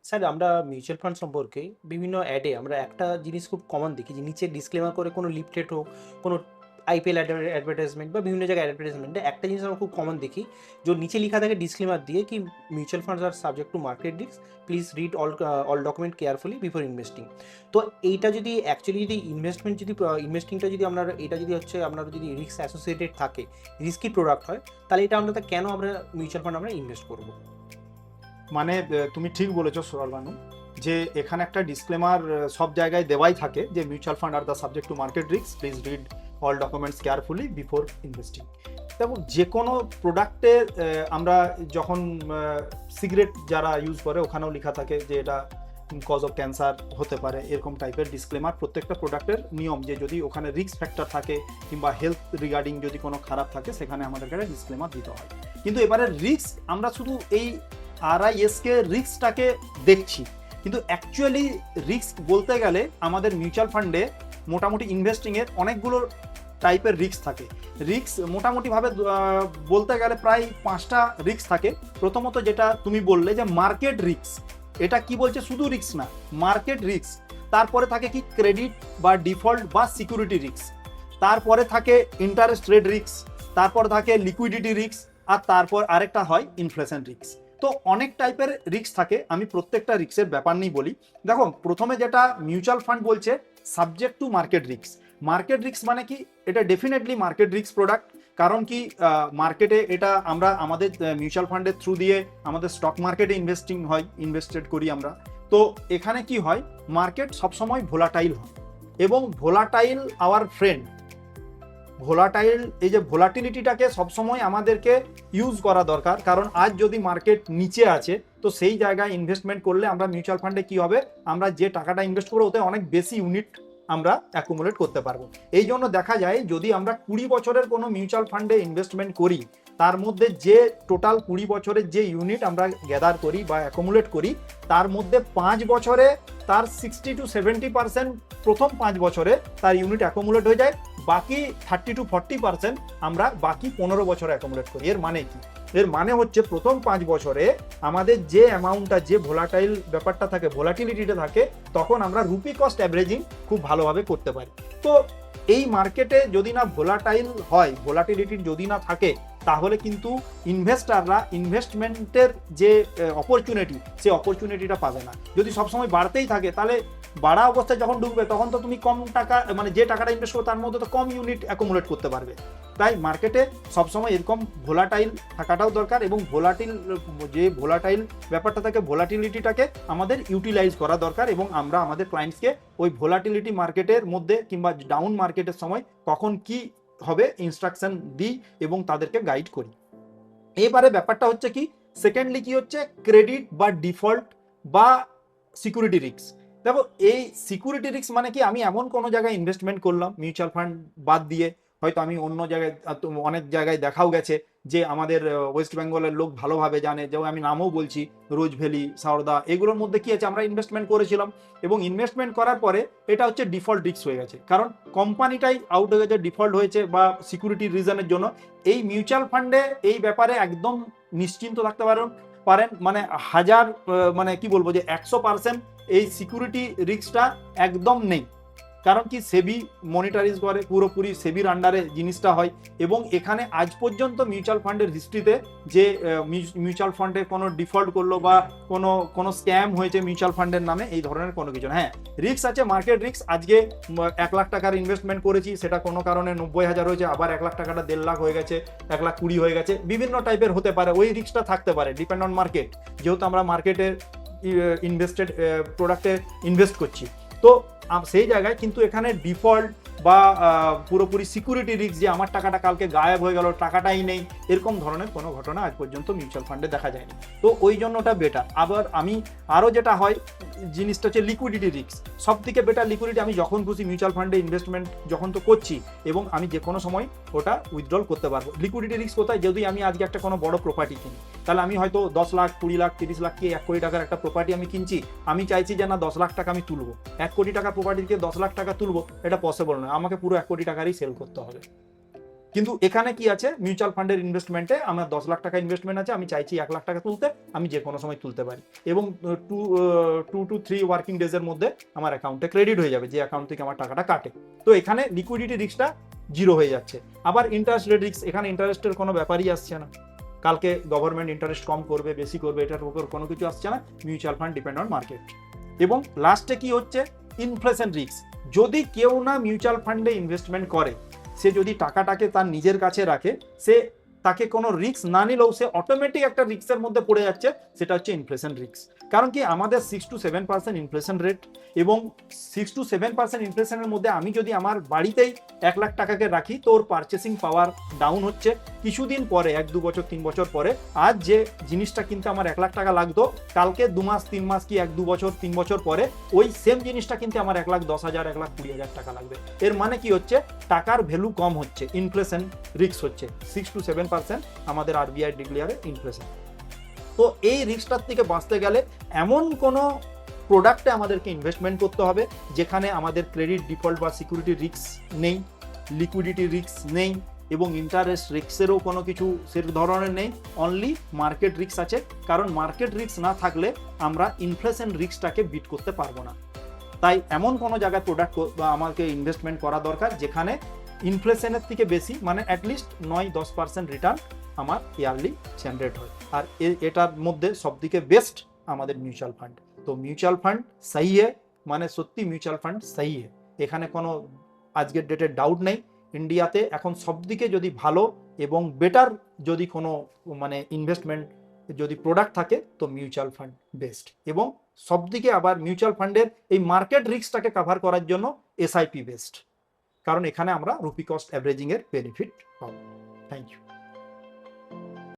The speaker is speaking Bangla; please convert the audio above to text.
স্যার আমরা মিউচুয়াল ফান্ড সম্পর্কে বিভিন্ন অ্যাডে আমরা একটা জিনিস খুব কমন দেখি যে নিচে ডিসক্লেমার করে কোনো লিফলেট হোক, কোনো আইপিএল অ্যাডভার্টাইজমেন্ট বা বিভিন্ন জায়গায় অ্যাডভার্টাইজমেন্টে একটা জিনিস আমরা খুব কমন দেখি যে নিচে লেখা থাকে ডিসক্লেমার দিয়ে কি মিউচুয়াল ফান্ডস আর subject to market risk, please read all document carefully before investing. তো এইটা যদি অ্যাকচুয়ালি যদি ইনভেস্টিংটা যদি আমরা এটা যদি হচ্ছে আপনার যদি রিস্ক অ্যাসোসিয়েটেড থাকে, রিস্কি প্রোডাক্ট হয়, তাহলে এটা আমরা কেন আমরা মিউচুয়াল ফান্ড আমরা ইনভেস্ট করবো? মানে তুমি ঠিক বলেছো সরবানু, যে এখানে একটা ডিসক্লেমার সব জায়গায় দেওয়াই থাকে যে mutual fund are the subject to market risk, please read all documents carefully before investing. দেখো, যে কোনো প্রোডাক্টে আমরা যখন সিগারেট যারা ইউজ করে ওখানেও লেখা থাকে যে এটা কজ অফ ক্যান্সার হতে পারে, এরকম টাইপের ডিসক্লেমার প্রত্যেকটা প্রোডাক্টের নিয়ম, যে যদি ওখানে রিস্ক ফ্যাক্টর থাকে কিংবা হেলথ রিগার্ডিং যদি কোনো খারাপ থাকে সেখানে আমাদেরকে ডিসক্লেমার দিতে হয়। কিন্তু এবারে রিস্ক আমরা শুধু এই আরআইএসকে রিস্কটাকে দেখছি, কিন্তু অ্যাকচুয়ালি রিস্ক বলতে গেলে আমাদের মিউচুয়াল ফান্ডে মোটামুটি ইনভেস্টিংয়ের অনেকগুলো টাইপের রিস্ক থাকে। রিস্ক মোটামুটিভাবে বলতে গেলে প্রায় 5টা রিস্ক থাকে। প্রথমত যেটা তুমি বললে যে মার্কেট রিস্ক, এটা কি বলছে, শুধু রিস্ক না, মার্কেট রিস্ক। তারপরে থাকে কি ক্রেডিট বা ডিফল্ট বা সিকিউরিটি রিস্ক, তারপরে থাকে ইন্টারেস্ট রেট রিস্ক, তারপর থাকে লিকুইডিটি রিস্ক, আর তারপর আরেকটা হয় ইনফ্লেশন রিস্ক। তো অনেক টাইপের রিস্ক থাকে, আমি প্রত্যেকটা রিস্কের ব্যাপার নিয়ে বলি। দেখো, প্রথমে যেটা মিউচুয়াল ফান্ড বলছে subject to market risk. Market risk মানে কি, এটা ডেফিনেটলি মার্কেট রিস্ক প্রোডাক্ট। কারণ কি, মার্কেটে এটা আমরা আমাদের মিউচুয়াল ফান্ডের থ্রু দিয়ে আমাদের স্টক মার্কেটে ইনভেস্টেড করি আমরা। তো এখানে কি হয়, মার্কেট সবসময় ভোলাটাইল হয়, এবং ভোলাটাইল আওয়ার ফ্রেন্ড। ভোলাটাইল, এই যে ভোলাটিলিটিটাকে সবসময় আমাদেরকে ইউজ করা দরকার। কারণ আজ যদি মার্কেট নিচে আছে, তো সেই জায়গায় ইনভেস্টমেন্ট করলে আমরা মিউচুয়াল ফান্ডে কি হবে, আমরা যে টাকাটা ইনভেস্ট করবো ওতে অনেক বেশি ইউনিট আমরা অ্যাকুমুলেট করতে পারবো। এই জন্য দেখা যায় যদি আমরা 20 বছরের কোনো মিউচুয়াল ফান্ডে ইনভেস্টমেন্ট করি, তার মধ্যে যে টোটাল 20 বছরের যে ইউনিট আমরা গ্যাদার করি বা অ্যাকুমুলেট করি, তার মধ্যে 5 বছরে তার 60 to 70% প্রথম 5 বছরে তার ইউনিট অ্যাকুমুলেট হয়ে যায়। বাকি 30 to 40% আমরা বাকি 15 বছরে অ্যাকুমুলেট করি। এর মানে কি, এর মানে হচ্ছে প্রথম 5 বছরে আমাদের যে অ্যামাউন্টটা, যে ভোলাটাইল ব্যাপারটা থাকে, ভোলাটিলিটিটা থাকে, তখন আমরা রুপি কস্ট অ্যাভারেজিং খুব ভালোভাবে করতে পারি। তো এই মার্কেটে যদি না ভোলাটাইল হয়, ভোলাটিলিটি যদি না থাকে, তাহলে কিন্তু ইনভেস্টাররা ইনভেস্টমেন্টের যে অপরচুনিটি, সেই অপরচুনিটিটা পাবে না। যদি সবসময় বাড়তেই থাকে, তাহলে বাড়া অবস্থায় যখন ঢুকবে তখন তো তুমি কম টাকা, মানে যে টাকাটা ইনভেস্ট করো তার মধ্যে তো কম ইউনিট অ্যাকুমুলেট করতে পারবে। তাই মার্কেটে সবসময় এরকম ভোলাটাইল থাকাটাও দরকার, এবং যে ভোলাটাইল ব্যাপারটা থাকে, ভোলাটিলিটিটাকে আমাদের ইউটিলাইজ করা দরকার, এবং আমরা আমাদের ক্লায়েন্টসকে ওই ভোলাটিলিটি মার্কেটের মধ্যে কিংবা ডাউন মার্কেটের সময় কখন কি হবে ইনস্ট্রাকশন দিই এবং তাদেরকে গাইড করি। এবারে ব্যাপারটা হচ্ছে কি, সেকেন্ডলি কি হচ্ছে, ক্রেডিট বা ডিফল্ট বা সিকিউরিটি রিস্ক। দেখো, এই সিকিউরিটি রিস্ক মানে কি, আমি এমন কোনো জায়গায় ইনভেস্টমেন্ট করলাম মিউচুয়াল ফান্ড বাদ দিয়ে, হয়তো আমি অন্য জায়গায়, অনেক জায়গায় দেখাও গেছে যে আমাদের ওয়েস্ট বেঙ্গলের লোক ভালোভাবে জানে, যেমন আমি নামও বলছি, রোজ ভ্যালি, সারদা, এগুলোর মধ্যে কি আছে, আমরা ইনভেস্টমেন্ট করেছিলাম, এবং ইনভেস্টমেন্ট করার পরে এটা হচ্ছে ডিফল্ট রিস্ক হয়ে গেছে, কারণ কোম্পানিটাই আউট হয়ে গেছে, ডিফল্ট হয়েছে বা সিকিউরিটি রিজনের জন্য। এই মিউচুয়াল ফান্ডে এই ব্যাপারে একদম নিশ্চিন্ত থাকতে পারেন, মানে মানে কি বলবো, যে 100% এই সিকিউরিটি রিস্কটা একদম নেই। কারণ কি, সেবি মনিটরিজ করে, পুরোপুরি সেবির আন্ডারে জিনিসটা হয়, এবং এখানে আজ পর্যন্ত মিউচুয়াল ফান্ডের হিস্ট্রিতে যে মিউচুয়াল ফান্ডে কোনো ডিফল্ট করলো বা কোনো স্ক্যাম হয়েছে মিউচুয়াল ফান্ডের নামে, এই ধরনের কোনো কিছু না। হ্যাঁ, রিস্ক আছে, মার্কেট রিস্ক। আজকে 1 লাখ টাকার ইনভেস্টমেন্ট করেছি, সেটা কোনো কারণে 90,000 হয়েছে, আবার 1 লাখ টাকাটা 1.5 লাখ হয়ে গেছে, 1,20,000 হয়ে গেছে, বিভিন্ন টাইপের হতে পারে, ওই রিস্কটা থাকতে পারে, ডিপেন্ড অন মার্কেট। যেহেতু আমরা মার্কেটে ইনভেস্টেড প্রোডাক্টে ইনভেস্ট করছি, তো সেই জায়গায় কিন্তু এখানে ডিফল্ট বা পুরোপুরি সিকিউরিটি রিস্ক, যে আমার টাকাটা কালকে গায়েব হয়ে গেল, টাকাটাই নেই, এরকম ধরনের কোনো ঘটনা আজ পর্যন্ত মিউচুয়াল ফান্ডে দেখা যায়নি। তো ওই জন্য ওটা বেটার। আবার আমি আরও যেটা হয় জিনিসটা হচ্ছে লিকুইডিটি রিস্ক। সব থেকে বেটার লিকুইডিটি, আমি যখন খুশি মিউচুয়াল ফান্ডে ইনভেস্টমেন্ট যখন তো করছি, এবং আমি যে কোনো সময় ওটা উইথড্রল করতে পারবো। লিকুইডিটি রিস্ক কোথায়, যদি আমি আজকে একটা কোনো বড় প্রপার্টি কিনি, তাহলে আমি হয়তো 10 লাখ, 20 লাখ, 30 লাখ কি 1 কোটি টাকার একটা প্রপার্টি আমি কিনছি, আমি চাইছি যে না 10 লাখ টাকা আমি তুলবো। 1 কোটি টাকার প্রপার্টি থেকে 10 লাখ টাকা তুলবো, এটা পসিবল নয়, আমাকে পুরো 1 কোটি টাকারই সেল করতে হবে। কিন্তু এখানে কি আছে, মিউচুয়াল ফান্ডের ইনভেস্টমেন্টে আমার 10 লাখ টাকা ইনভেস্টমেন্ট আছে, আমি চাইছি 1 লাখ টাকা তুলতে, আমি যে কোনো সময় তুলতে পারি, এবং 2 to 3 ওয়ার্কিং ডেজের মধ্যে আমার অ্যাকাউন্টে ক্রেডিট হয়ে যাবে, যে অ্যাকাউন্ট থেকে আমার টাকাটা কাটে। তো এখানে লিকুইডিটি রিস্কটা জিরো হয়ে যাচ্ছে। আবার ইন্টারেস্ট রেট রিস্ক, এখানে ইন্টারেস্টের কোনো ব্যাপারই আসছে না, কালকে গভর্নমেন্ট ইন্টারেস্ট কম করবে বেশি করবে এটার উপর কোনো কিছু আসছে না, mutual fund depend on market. এবং লাস্টে কি হচ্ছে, ইনফ্লেশন রিস্ক। যদি কেউ না মিউচুয়াল ফান্ডে ইনভেস্টমেন্ট করে, সে যদি টাকাটাকে তার নিজের কাছে রাখে, সে তাকে কোনো রিস্ক না নিলেও সে অটোমেটিক একটা রিস্কের মধ্যে পড়ে যাচ্ছে, সেটা হচ্ছে ইনফ্লেশন রিস্ক। কারণ কি, আমাদের 6 to 7% ইনফ্লেশন রেট, এবং 6 to 7% ইনফ্লেশনের মধ্যে আমি যদি আমার বাড়িতেই 1 লাখ টাকাকে রাখি, তো ওর পারচেসিং পাওয়ার ডাউন হচ্ছে। কিছুদিন পরে, 1-2 বছর 3 বছর পরে, আজ যে জিনিসটা কিনতে আমার 1 লাখ টাকা লাগতো, কালকে 2 মাস 3 মাস কি 1-2 বছর 3 বছর পরে ওই সেম জিনিসটা কিনতে আমার 1,10,000 1,20,000 টাকা লাগবে। এর মানে কি হচ্ছে, টাকার ভ্যালু কম হচ্ছে, ইনফ্লেশন রিস্ক হচ্ছে 6 to 7% আমাদের আরবিআই ডিক্লেয়ারে ইনফ্লেশন। তো এই রিস্কটার থেকে বাঁচতে গেলে এমন কোনো প্রোডাক্টে আমাদেরকে ইনভেস্টমেন্ট করতে হবে যেখানে আমাদের ক্রেডিট ডিফল্ট বা সিকিউরিটি রিস্ক নেই, লিকুইডিটি রিস্ক নেই, এবং ইন্টারেস্ট রিস্কেরও কোনো কিছু সে ধরনের নেই, অনলি মার্কেট রিস্ক আছে। কারণ মার্কেট রিস্ক না থাকলে আমরা ইনফ্লেশন রিস্কটাকে বিট করতে পারবো না। তাই এমন কোনো জায়গায় প্রোডাক্ট আমাকে ইনভেস্টমেন্ট করা দরকার যেখানে ইনফ্লেশনের থেকে বেশি, মানে অ্যাটলিস্ট 9-10% রিটার্ন আমার ইয়ারলি জেনারেট হয়। আর এটার মধ্যে সবথেকে বেস্ট আমাদের মিউচুয়াল ফান্ড। তো মিউচুয়াল ফান্ড সহি হে, মানে সত্যি মিউচুয়াল ফান্ড সহি হে, এখানে কোনো আজকের ডেটে ডাউট নেই। ইন্ডিয়াতে এখন সবদিকে যদি ভালো এবং বেটার যদি কোনো মানে ইনভেস্টমেন্ট যদি প্রোডাক্ট থাকে, তো মিউচুয়াল ফান্ড বেস্ট। এবং সবদিকে আবার মিউচুয়াল ফান্ডের এই মার্কেট রিস্কটাকে কভার করার জন্য এসআইপি বেস্ট, কারণ এখানে আমরা রুপি কস্ট অ্যাভারেজিং এর বেনিফিট পাবো।